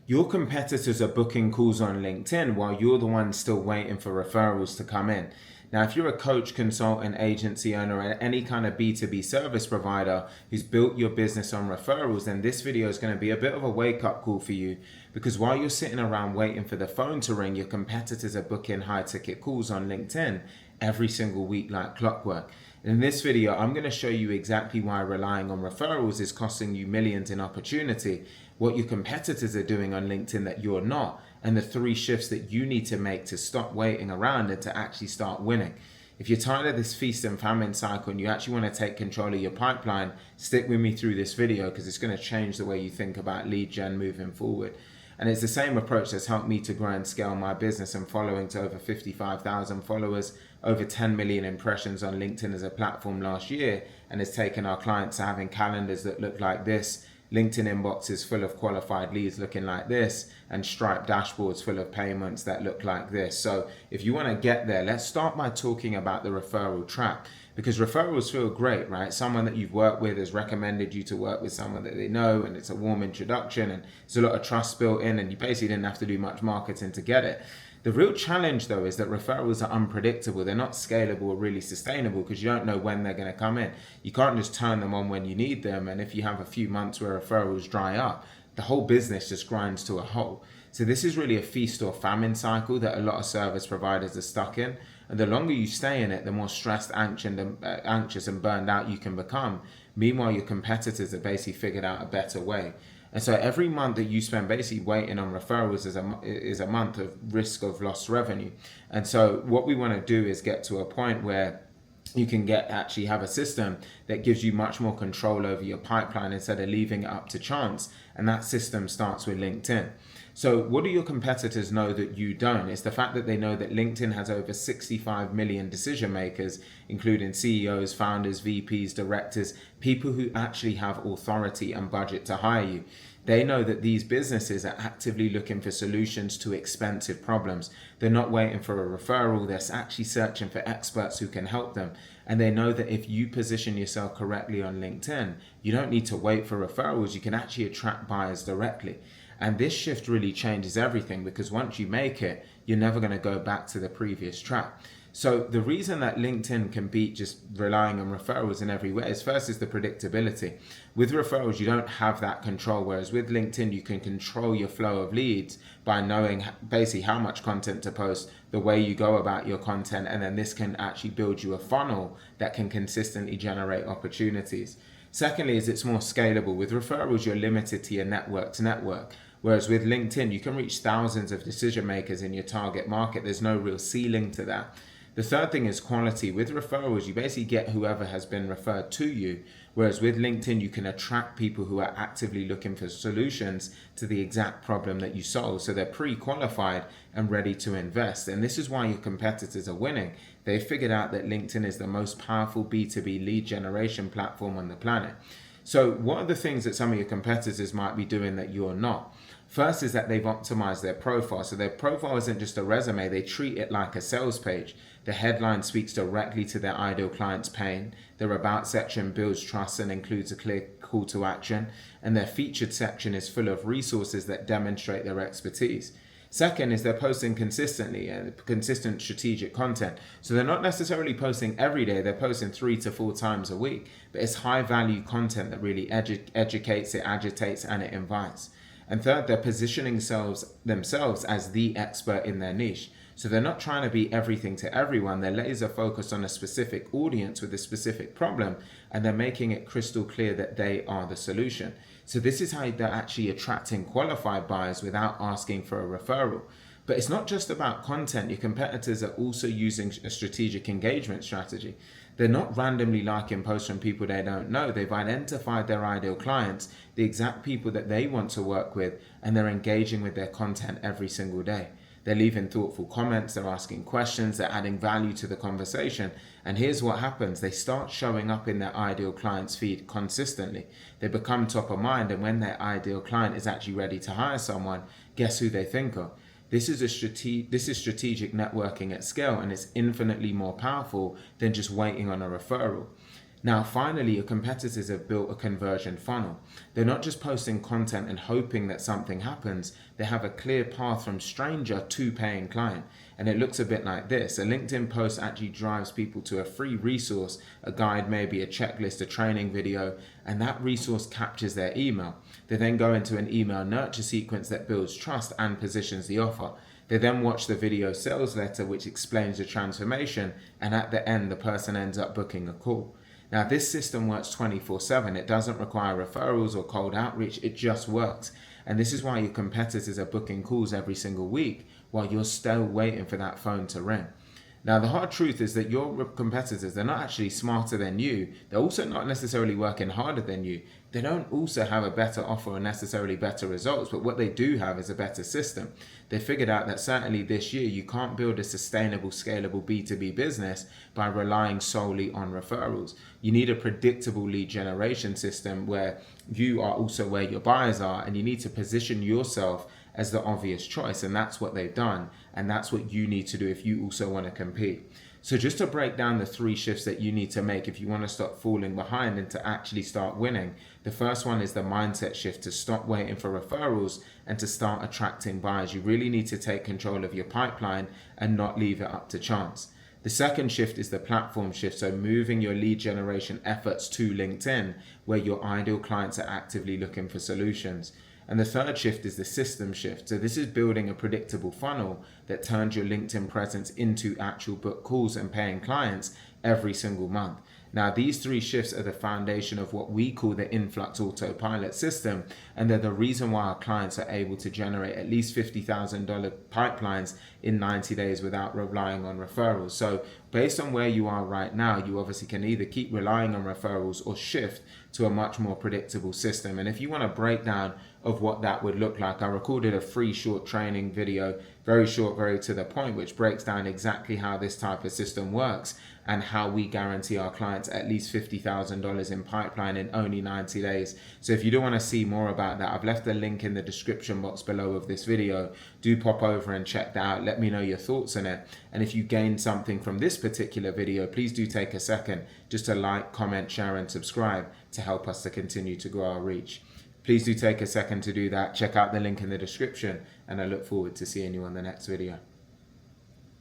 Your competitors are booking calls on LinkedIn while you're the one still waiting for referrals to come in. Now, if you're a coach, consultant, agency owner, or any kind of B2B service provider who's built your business on referrals, then this video is going to be a bit of a wake-up call for you, because while you're sitting around waiting for the phone to ring, your competitors are booking high-ticket calls on LinkedIn every single week like clockwork. In this video, I'm going to show you exactly why relying on referrals is costing you millions in opportunity, what your competitors are doing on LinkedIn that you're not, and the 3 shifts that you need to make to stop waiting around and to actually start winning. If you're tired of this feast and famine cycle and you actually want to take control of your pipeline, stick with me through this video, because it's going to change the way you think about lead gen moving forward. And it's the same approach that's helped me to grow and scale my business and following to over 55,000 followers, over 10 million impressions on LinkedIn as a platform last year, and has taken our clients to having calendars that look like this, LinkedIn inboxes full of qualified leads looking like this, and Stripe dashboards full of payments that look like this. So if you want to get there, let's start by talking about the referral trap, because referrals feel great, right? Someone that you've worked with has recommended you to work with someone that they know, and it's a warm introduction, and there's a lot of trust built in, and you basically didn't have to do much marketing to get it. The real challenge, though, is that referrals are unpredictable. They're not scalable or really sustainable, because you don't know when they're going to come in. You can't just turn them on when you need them. And if you have a few months where referrals dry up, the whole business just grinds to a halt. So this is really a feast or famine cycle that a lot of service providers are stuck in. And the longer you stay in it, the more stressed, anxious and burned out you can become. Meanwhile, your competitors have basically figured out a better way. And so every month that you spend basically waiting on referrals is a month of risk of lost revenue. And so what we want to do is get to a point where you can actually have a system that gives you much more control over your pipeline instead of leaving it up to chance. And that system starts with LinkedIn. So what do your competitors know that you don't? It's the fact that they know that LinkedIn has over 65 million decision makers, including CEOs, founders, VPs, directors, people who actually have authority and budget to hire you. They know that these businesses are actively looking for solutions to expensive problems. They're not waiting for a referral, they're actually searching for experts who can help them. And they know that if you position yourself correctly on LinkedIn, you don't need to wait for referrals, you can actually attract buyers directly. And this shift really changes everything, because once you make it, you're never going to go back to the previous trap. So the reason that LinkedIn can beat just relying on referrals in every way is, first, is the predictability. With referrals, you don't have that control, whereas with LinkedIn, you can control your flow of leads by knowing basically how much content to post, the way you go about your content, and then this can actually build you a funnel that can consistently generate opportunities. Secondly, is it's more scalable. With referrals, you're limited to your network to network. Whereas with LinkedIn, you can reach thousands of decision makers in your target market. There's no real ceiling to that. The third thing is quality. With referrals, you basically get whoever has been referred to you. Whereas with LinkedIn, you can attract people who are actively looking for solutions to the exact problem that you solve. So they're pre-qualified and ready to invest. And this is why your competitors are winning. They figured out that LinkedIn is the most powerful B2B lead generation platform on the planet. So what are the things that some of your competitors might be doing that you're not? First is that they've optimized their profile. So their profile isn't just a resume, they treat it like a sales page. The headline speaks directly to their ideal client's pain. Their about section builds trust and includes a clear call to action. And their featured section is full of resources that demonstrate their expertise. Second is they're posting consistently and consistent strategic content. So they're not necessarily posting every day, they're posting 3 to 4 times a week, but it's high value content that really educates, it agitates, and it invites. And third, they're positioning themselves as the expert in their niche. So they're not trying to be everything to everyone. They're laser focused on a specific audience with a specific problem, and they're making it crystal clear that they are the solution. So this is how they're actually attracting qualified buyers without asking for a referral. But it's not just about content. Your competitors are also using a strategic engagement strategy. They're not randomly liking posts from people they don't know. They've identified their ideal clients, the exact people that they want to work with, and they're engaging with their content every single day. They're leaving thoughtful comments, they're asking questions, they're adding value to the conversation. And here's what happens. They start showing up in their ideal client's feed consistently. They become top of mind, and when their ideal client is actually ready to hire someone, guess who they think of? This is strategic networking at scale, and it's infinitely more powerful than just waiting on a referral. Now, finally, your competitors have built a conversion funnel. They're not just posting content and hoping that something happens. They have a clear path from stranger to paying client. And it looks a bit like this. A LinkedIn post actually drives people to a free resource, a guide, maybe a checklist, a training video, and that resource captures their email. They then go into an email nurture sequence that builds trust and positions the offer. They then watch the video sales letter, which explains the transformation, and at the end, the person ends up booking a call. Now, this system works 24/7. It doesn't require referrals or cold outreach. It just works. And this is why your competitors are booking calls every single week while you're still waiting for that phone to ring. Now, the hard truth is that your competitors, they're not actually smarter than you. They're also not necessarily working harder than you. They don't also have a better offer or necessarily better results, but what they do have is a better system. They figured out that certainly this year, you can't build a sustainable, scalable B2B business by relying solely on referrals. You need a predictable lead generation system where you are also where your buyers are, and you need to position yourself as the obvious choice. And that's what they've done. And that's what you need to do if you also want to compete. So just to break down the 3 shifts that you need to make if you want to stop falling behind and to actually start winning. The first one is the mindset shift, to stop waiting for referrals and to start attracting buyers. You really need to take control of your pipeline and not leave it up to chance. The second shift is the platform shift, so moving your lead generation efforts to LinkedIn, where your ideal clients are actively looking for solutions. And the third shift is the system shift. So this is building a predictable funnel that turns your LinkedIn presence into actual book calls and paying clients every single month. Now, these 3 shifts are the foundation of what we call the Influx Autopilot system, and they're the reason why our clients are able to generate at least $50,000 pipelines in 90 days without relying on referrals. So based on where you are right now, you obviously can either keep relying on referrals or shift to a much more predictable system. And if you want a breakdown of what that would look like, I recorded a free short training video, very short, very to the point, which breaks down exactly how this type of system works and how we guarantee our clients at least $50,000 in pipeline in only 90 days. So if you do want to see more about that, I've left a link in the description box below of this video. Do pop over and check that out. Let me know your thoughts on it. And if you gained something from this particular video, please do take a second just to like, comment, share, and subscribe to help us to continue to grow our reach. Please do take a second to do that. Check out the link in the description, and I look forward to seeing you on the next video.